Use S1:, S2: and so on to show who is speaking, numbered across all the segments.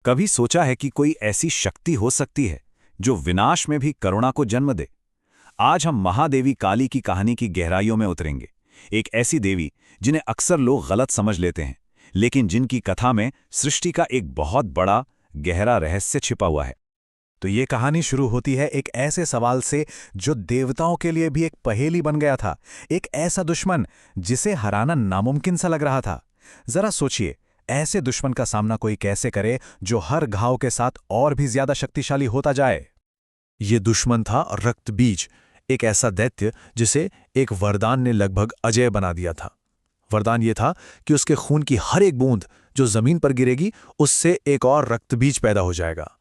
S1: कभी सोचा है कि कोई ऐसी शक्ति हो सकती है जो विनाश में भी करुणा को जन्म दे? आज हम महादेवी काली की कहानी की गहराइयों में उतरेंगे। एक ऐसी देवी जिन्हें अक्सर लोग गलत समझ लेते हैं, लेकिन जिनकी कथा में सृष्टि का एक बहुत बड़ा गहरा रहस्य छिपा हुआ है।
S2: तो ये कहानी शुरू होती है एक ऐसे सवाल से जो देवताओं के लिए भी एक पहेली बन गया था। एक ऐसा दुश्मन जिसे हराना नामुमकिन सा लग रहा था। जरा सोचिए, ऐसे दुश्मन का सामना कोई कैसे करे जो हर घाव के साथ और भी ज्यादा शक्तिशाली होता जाए। ये दुश्मन था रक्तबीज, एक ऐसा दैत्य जिसे एक वरदान ने लगभग अजेय बना दिया था। वरदान ये था कि उसके खून की हर एक बूंद जो जमीन पर गिरेगी, उससे एक और रक्तबीज पैदा हो जाएगा।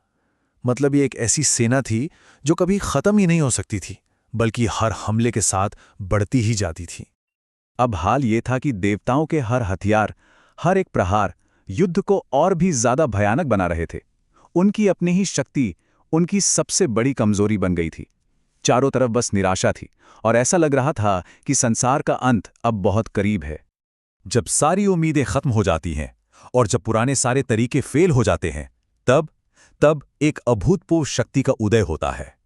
S2: मतलब ये एक ऐसी सेना थी जो कभी खत्म ही नहीं हो सकती थी, बल्कि हर हमले के साथ बढ़ती ही जाती थी।
S1: अब हाल ये था कि देवताओं के हर हथियार, हर एक प्रहार युद्ध को और भी ज्यादा भयानक बना रहे थे। उनकी अपनी ही शक्ति उनकी सबसे बड़ी कमजोरी बन गई थी। चारों तरफ बस निराशा थी और ऐसा लग रहा था कि संसार का अंत अब बहुत करीब है।
S2: जब सारी उम्मीदें खत्म हो जाती हैं और जब पुराने सारे तरीके फेल हो जाते हैं, तब एक अभूतपूर्व शक्ति का उदय होता है।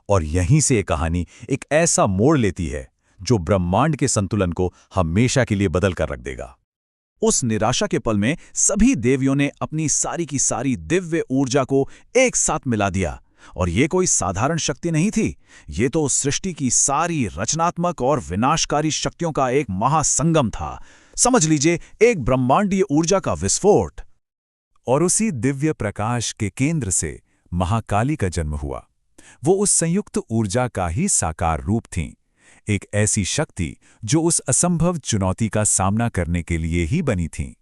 S2: और यहीं से ये कहानी एक ऐसा मोड़ लेती है जो ब्रह्मांड के संतुलन को हमेशा के लिए बदल कर रख देगा।
S1: उस निराशा के पल में सभी देवियों ने अपनी सारी की सारी दिव्य ऊर्जा को एक साथ मिला दिया। और ये कोई साधारण शक्ति नहीं थी, ये तो सृष्टि की सारी रचनात्मक और विनाशकारी शक्तियों का एक महासंगम था। समझ लीजिए, एक ब्रह्मांडीय ऊर्जा का विस्फोट।
S2: और उसी दिव्य प्रकाश के केंद्र से महाकाली का जन्म हुआ। वो उस संयुक्त ऊर्जा का ही साकार रूप थीं, एक ऐसी शक्ति जो उस असंभव चुनौती का सामना करने के लिए ही बनी थीं।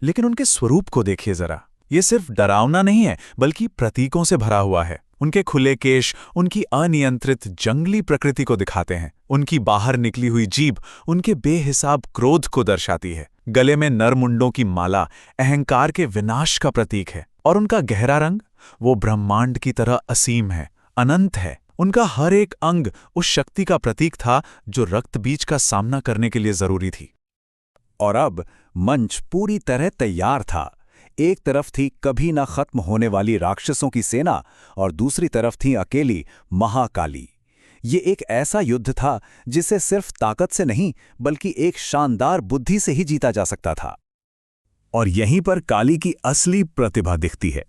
S2: लेकिन उनके स्वरूप को देखिए जरा, ये सिर्फ डरावना नहीं है, बल्कि प्रतीकों से भरा हुआ है। उनके खुले केश उनकी अनियंत्रित जंगली प्रकृति को दिखाते हैं। उनकी बाहर निकली हुई जीभ उनके बेहिसाब क्रोध को दर्शाती है। गले में नरमुंडों की माला अहंकार के विनाश का प्रतीक है। और उनका गहरा रंग, वो ब्रह्मांड की तरह असीम है, अनंत है। उनका हर एक अंग उस शक्ति का प्रतीक था जो रक्तबीज का सामना करने के लिए जरूरी थी।
S1: और अब मंच पूरी तरह तैयार था। एक तरफ थी कभी ना खत्म होने वाली राक्षसों की सेना और दूसरी तरफ थी अकेली महाकाली। ये एक ऐसा युद्ध था जिसे सिर्फ ताकत से नहीं, बल्कि एक शानदार बुद्धि से ही जीता जा सकता था। और यहीं पर काली की असली प्रतिभा दिखती है।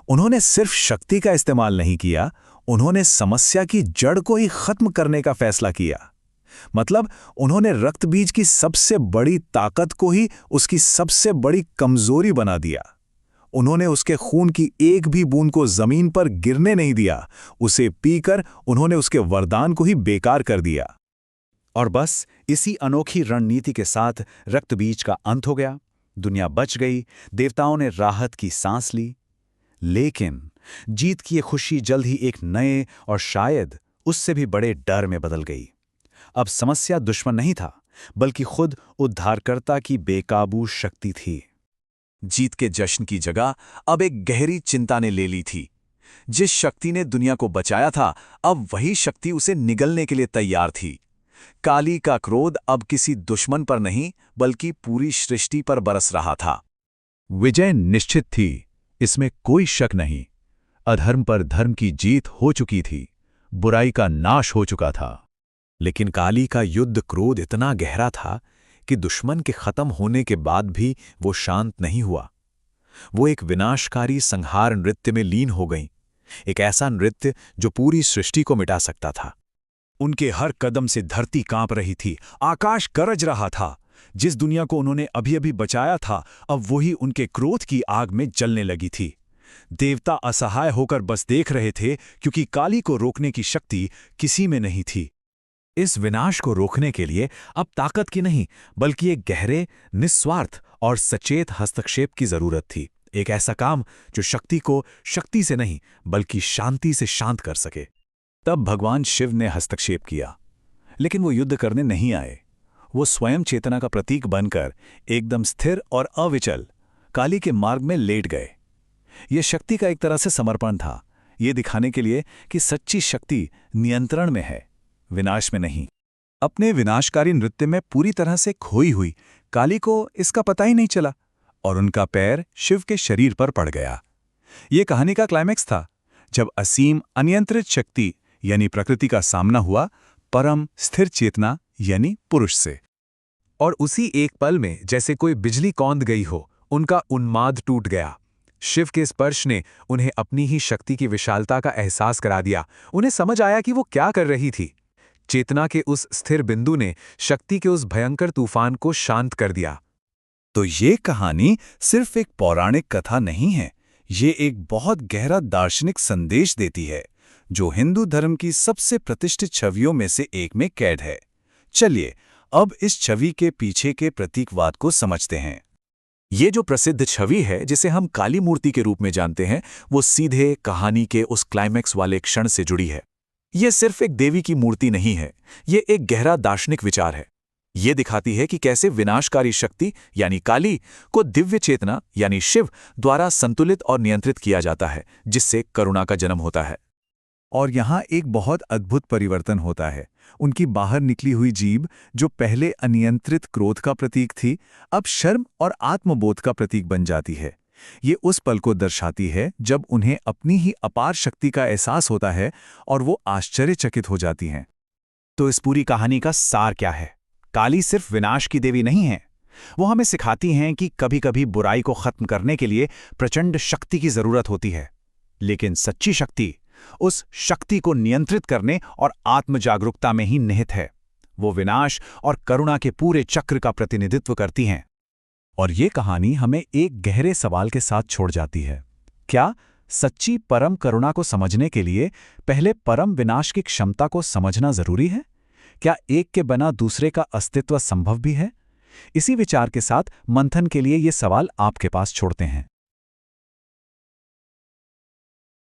S1: उन्होंने सिर्फ शक्ति का इस्तेमाल नहीं किया, उन्होंने समस्या की जड़ को ही खत्म करने का फैसला किया। मतलब उन्होंने रक्तबीज की सबसे बड़ी ताकत को ही उसकी सबसे बड़ी कमजोरी बना दिया। उन्होंने उसके खून की एक भी बूंद को जमीन पर गिरने नहीं दिया। उसे पीकर उन्होंने उसके वरदान को ही बेकार कर दिया। और बस इसी अनोखी रणनीति के साथ रक्तबीज का अंत हो गया। दुनिया बच गई, देवताओं ने राहत की सांस ली। लेकिन जीत की ये खुशी जल्द ही एक नए और शायद उससे भी बड़े डर में बदल गई। अब समस्या दुश्मन नहीं था, बल्कि खुद उद्धारकर्ता की बेकाबू शक्ति थी। जीत के जश्न की जगह अब एक गहरी चिंता ने ले ली थी। जिस शक्ति ने दुनिया को बचाया था, अब वही शक्ति उसे निगलने के लिए तैयार थी। काली का क्रोध अब किसी दुश्मन पर नहीं, बल्कि पूरी सृष्टि पर बरस रहा था।
S2: विजय निश्चित थी, इसमें कोई शक नहीं। अधर्म पर धर्म की जीत हो चुकी थी, बुराई का नाश हो चुका था। लेकिन काली का युद्ध क्रोध इतना गहरा था कि दुश्मन के खत्म होने के बाद भी वो शांत नहीं हुआ। वो एक विनाशकारी संहार नृत्य में लीन हो गई, एक ऐसा नृत्य जो पूरी सृष्टि को मिटा सकता था। उनके हर कदम से धरती कांप रही थी, आकाश गरज रहा था। जिस दुनिया को उन्होंने अभी अभी बचाया था, अब वही उनके क्रोध की आग में जलने लगी थी। देवता असहाय होकर बस देख रहे थे, क्योंकि काली को रोकने की शक्ति किसी में नहीं थी। इस विनाश को रोकने के लिए अब ताकत की नहीं, बल्कि एक गहरे, निस्वार्थ और सचेत हस्तक्षेप की जरूरत थी। एक ऐसा काम जो शक्ति को शक्ति से नहीं, बल्कि शांति से शांत कर सके। तब भगवान शिव ने हस्तक्षेप किया। लेकिन वो युद्ध करने नहीं आए। वो स्वयं चेतना का प्रतीक बनकर एकदम स्थिर और अविचल काली के मार्ग में लेट गए। ये शक्ति का एक तरह से समर्पण था, ये दिखाने के लिए कि सच्ची शक्ति नियंत्रण में है, विनाश में नहीं। अपने विनाशकारी नृत्य में पूरी तरह से खोई हुई काली को इसका पता ही नहीं चला और उनका पैर शिव के शरीर पर पड़ गया। ये कहानी का क्लाइमैक्स था, जब असीम अनियंत्रित शक्ति यानी प्रकृति का सामना हुआ परम स्थिर चेतना यानी पुरुष से। और उसी एक पल में जैसे कोई बिजली कौंध गई हो, उनका उन्माद टूट गया। शिव के स्पर्श ने उन्हें अपनी ही शक्ति की विशालता का एहसास करा दिया। उन्हें समझ आया कि वो क्या कर रही थी। चेतना के उस स्थिर बिंदु ने शक्ति के उस भयंकर तूफान को शांत कर दिया।
S1: तो ये कहानी सिर्फ एक पौराणिक कथा नहीं है, ये एक बहुत गहरा दार्शनिक संदेश देती है, जो हिंदू धर्म की सबसे प्रतिष्ठित छवियों में से एक में कैद है। चलिए अब इस छवि के पीछे के प्रतीकवाद को समझते हैं।
S2: ये जो प्रसिद्ध छवि है, जिसे हम काली मूर्ति के रूप में जानते हैं, वो सीधे कहानी के उस क्लाइमैक्स वाले क्षण से जुड़ी है। ये सिर्फ एक देवी की मूर्ति नहीं है, ये एक गहरा दार्शनिक विचार है। ये दिखाती है कि कैसे विनाशकारी शक्ति यानी काली को दिव्य चेतना यानी शिव द्वारा संतुलित और नियंत्रित किया जाता है, जिससे करुणा का जन्म होता है।
S1: और यहाँ एक बहुत अद्भुत परिवर्तन होता है। उनकी बाहर निकली हुई जीभ, जो पहले अनियंत्रित क्रोध का प्रतीक थी, अब शर्म और आत्मबोध का प्रतीक बन जाती है। ये उस पल को दर्शाती है जब उन्हें अपनी ही अपार शक्ति का एहसास होता है और वो आश्चर्यचकित हो जाती हैं। तो इस पूरी कहानी का सार क्या है? काली सिर्फ विनाश की देवी नहीं है, वो हमें सिखाती हैं कि कभी-कभी बुराई को खत्म करने के लिए प्रचंड शक्ति की जरूरत होती है, लेकिन सच्ची शक्ति उस शक्ति को नियंत्रित करने और आत्मजागरूकता में ही निहित है। वो विनाश और करुणा के पूरे चक्र का प्रतिनिधित्व करती हैं। और ये कहानी हमें एक गहरे सवाल के साथ छोड़ जाती है। क्या सच्ची परम करुणा को समझने के लिए पहले परम विनाश की क्षमता को समझना जरूरी है? क्या एक के बिना दूसरे का अस्तित्व संभव भी है? इसी विचार के साथ मंथन के लिए ये सवाल आपके पास छोड़ते हैं।